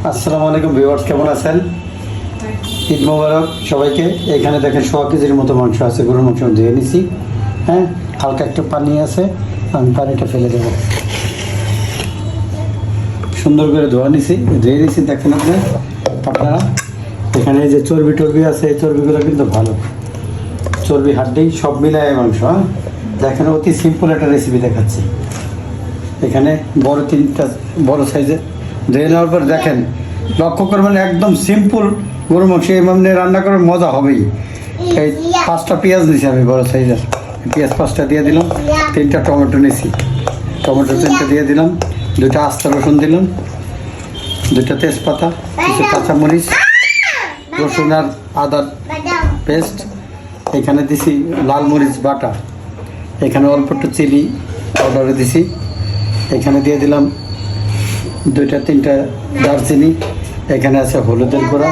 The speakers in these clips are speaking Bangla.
আসসালামু আলাইকুম ভিউয়ার্স, কেমন আছেন? ঈদ মোবারক সবাইকে। এখানে দেখেন 100 কেজির মতো মাংস আছে, গরুর মাংস ধুয়ে নিছি। হ্যাঁ, হালকা একটু পানি আছে, আমি পানিটা ফেলে দেবো। সুন্দর করে ধোয়া নিছি, ধুয়ে নিছি। দেখেন আপনারা এখানে যে চর্বি টর্বি আছে, এই চর্বিগুলো কিন্তু ভালো, চর্বি হাড্ডি সব মিলায় মাংস। হ্যাঁ, দেখেন অতি সিম্পল একটা রেসিপি দেখাচ্ছি। এখানে তিনটা বড় সাইজে ধুয়ে নেওয়ার পর দেখেন, লক্ষ্য করবেন একদম সিম্পল গরু মাংস এমনি রান্না করার মজা হবেই। এই 5টা পেঁয়াজ নিয়েছি আমি বড় সাইজের, পেঁয়াজ 5টা দিয়ে দিলাম। 3টা টমেটো নিয়েছি, টমেটো 3টা দিয়ে দিলাম। 2টা আস্ত রসুন দিলাম, 2টা তেজপাতা, কিছু কাঁচামরিচ, রসুন আর আদার পেস্ট। এখানে দিছি লাল মরিচ বাটা, এখানে অল্প একটু চিলি পাউডারে দিছি। এখানে দিয়ে দিলাম 2-3টা দারচিনি। এখানে আছে হলুদের গুঁড়া,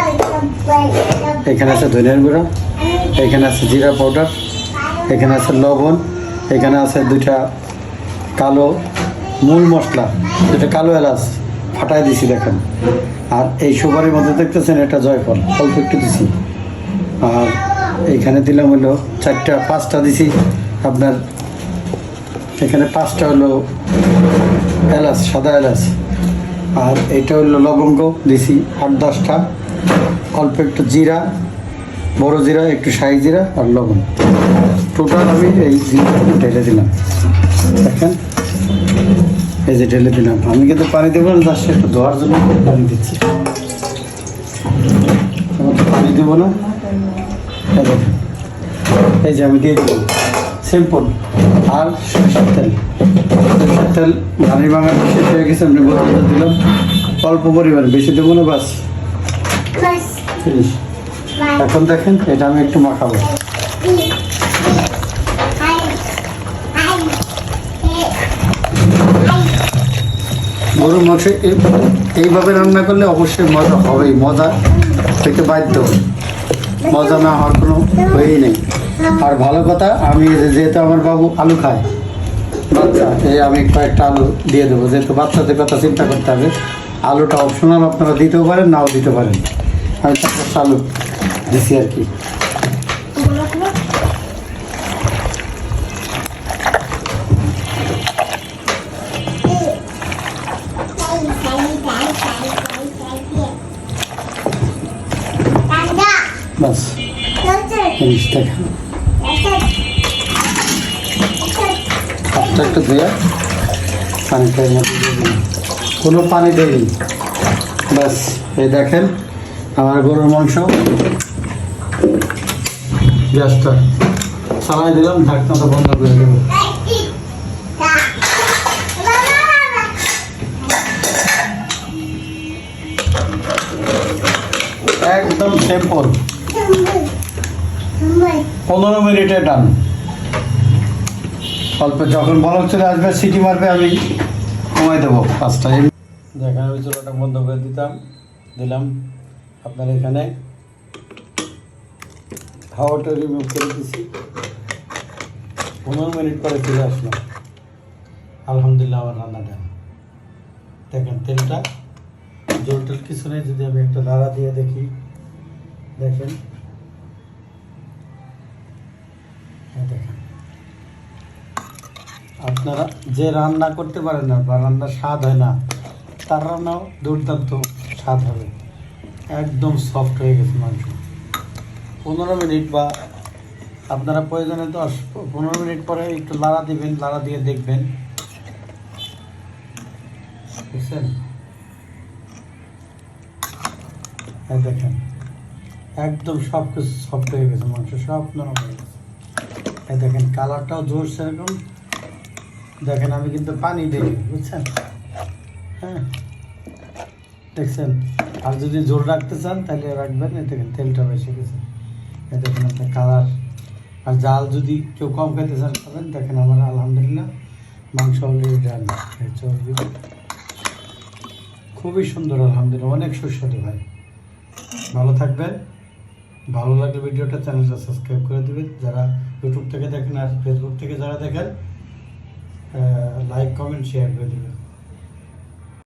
এখানে আছে ধনিয়ার গুঁড়া, এখানে আছে জিরা পাউডার, এখানে আছে লবণ, এখানে আছে 2টা কালো মূল মশলা, 2টা কালো এলাচ ফাটাই দিছি দেখেন। আর এই সুপারির মধ্যে দেখতেছেন এটা জয়ফল, অল্প একটু দিছি। আর এইখানে দিলাম হলো 5টা দিছি আপনার, এখানে 5টা হলো এলাচ, সাদা এলাচ। আর এটা হলো লবঙ্গ দিছি 8-10টা, অল্প একটু জিরা, বড় জিরা, একটু শাহি জিরা আর লবণ। টোটাল আমি এই জিনিসটা ঢেলে দিলাম। দেখেন এই যে ঢেলে দিলাম। আমি কিন্তু পানি দেবো না, জাস্ট একটু ধোয়ার জন্য পানি দিচ্ছি, পানি দেবো না। দেখেন এই যে আমি দিয়ে দেবো সিম্পল। আর সরষের তেল রানির বাঙাল শেষ হয়ে গেছে, আমি বোতলটা দিলাম অল্প পরিমাণ, বেশি দেবো না, বাস ফিনিশ। এখন দেখেন এটা আমি একটু মাখাবো। গরুর মাংস এইভাবে রান্না করলে অবশ্যই মজা হবেই, মজা থেকে বাধ্য, মজা না হওয়ার কোনো হয়েই নেই। আর ভালো কথা, আমি যেহেতু আমার বাবু আলু খায়, বাচ্চা, আমি কয়েকটা আলু দিয়ে দেবো, যেহেতু বাচ্চাদের কথা চিন্তা করতে হবে। আলুটা অপশনাল, আপনারা দিতেও পারেন, নাও দিতে পারেন। আমি 4টা আলু দিছি আর কি। বাস দেখেন একটু ধুয়ে পানিটা কোনো পানি দেয়নি, ব্যাস। এই দেখেন আমার গরুর মাংস। গ্যাসটা চালাই দিলাম, ঢাকনাটা বন্ধ করে দেবো। একদম সিম্পল, 15 মিনিটে ডান। অল্প যখন বলক চলে আসবে, সিটি মারবে, আমি কমাই দেবো 5টা। দেখেন আমি চুলাটা বন্ধ করে দিলাম। আপনার এখানে হাওয়াটা রিমুভ করে দিছি। 15 মিনিট পরে চলে আসলাম। আলহামদুলিল্লাহ আমার রান্নাটা দেখেন, তেলটা জল টল কিছু নেই। যদি আমি একটা লাড়া দিয়ে দেখি, দেখেন দেখেন, আপনারা যে রান্না করতে পারেন না বা রান্নার স্বাদ হয় না, তার রান্নাও দুর্দান্ত স্বাদ হবে। একদম সফট হয়ে গেছে মাংস। 15 মিনিট বা আপনারা প্রয়োজনে 10-15 মিনিট পরে একটু লাড়া দিবেন, লাড়া দিয়ে দেখবেন, বুঝছেন? হ্যাঁ দেখেন একদম সব কিছু সফট হয়ে গেছে, মাংস সব নরম হয়ে গেছে। হ্যাঁ দেখেন কালারটাও জোর সেরকম। দেখেন আমি কিন্তু পানি দিই, বুঝছেন? হ্যাঁ দেখছেন। আর যদি জোর রাখতে চান তাহলে রাখবেন। দেখেন তেলটা বেশি গেছে। দেখেন আপনার কালার। আর জাল যদি কেউ কম খেতে চান খাবেন। দেখেন আমার আলহামদুলিল্লাহ মাংস অলরেডি ডান। চর্বি খুবই সুন্দর, আলহামদুলিল্লাহ অনেক সুস্বাদু ভাই। ভালো থাকবেন। ভালো লাগলে ভিডিওটা, চ্যানেলটা সাবস্ক্রাইব করে দেবেন যারা ইউটিউব থেকে দেখেন। আর ফেসবুক থেকে যারা দেখেন, লাইক কমেন্ট শেয়ার করে দেবেন।